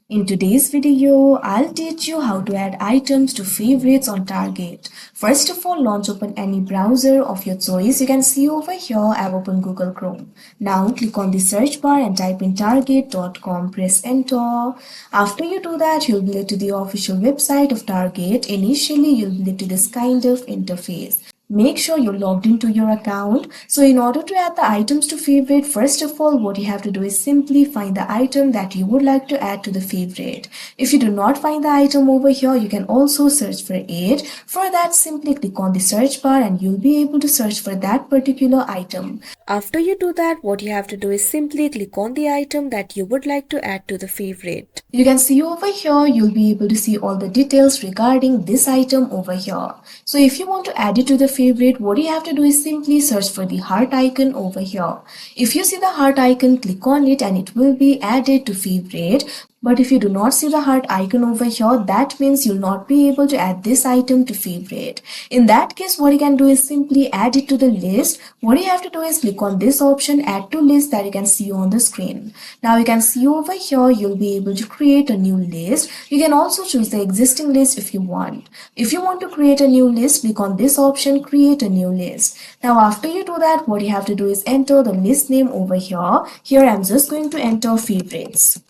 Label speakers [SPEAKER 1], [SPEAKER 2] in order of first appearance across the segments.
[SPEAKER 1] In today's video, I'll teach you how to add items to favorites on Target. First of all, launch open any browser of your choice. You can see over here I've opened Google Chrome. Now click on the search bar and type in target.com. Press enter. After you do that, you'll be led to the official website of Target. Initially, you'll be led to this kind of interface. Make sure you're logged into your account. So in order to add the items to favorite, first of all, what you have to do is simply find the item that you would like to add to the favorite. If you do not find the item over here, you can also search for it. For that, simply click on the search bar and you'll be able to search for that particular item. After you do that, what you have to do is simply click on the item that you would like to add to the favorite. You can see over here, you'll be able to see all the details regarding this item over here. So if you want to add it to the favorite, what you have to do is simply search for the heart icon over here. If you see the heart icon, click on it and it will be added to favorite. But if you do not see the heart icon over here, that means you'll not be able to add this item to favorite. In that case, what you can do is simply add it to the list. What you have to do is click on this option, add to list, that you can see on the screen. Now you can see over here, you'll be able to create a new list. You can also choose the existing list if you want. If you want to create a new list, click on this option, create a new list. Now after you do that, what you have to do is enter the list name over here. Here I'm just going to enter favorites.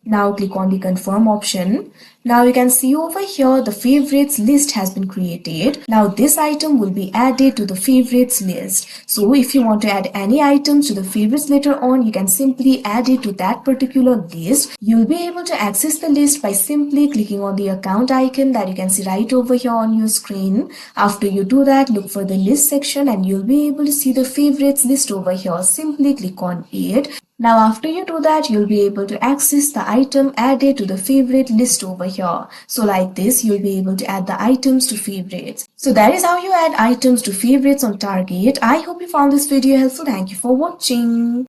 [SPEAKER 1] Now click on the confirm option. Now you can see over here the favorites list has been created. Now this item will be added to the favorites list. So if you want to add any items to the favorites later on, you can simply add it to that particular list. You'll be able to access the list by simply clicking on the account icon that you can see right over here on your screen. After you do that, look for the list section and you'll be able to see the favorites list over here. Simply click on it. Now after you do that, you'll be able to access the item added to the favorite list over here. So like this, you'll be able to add the items to favorites. So that is how you add items to favorites on Target. I hope you found this video helpful. Thank you for watching.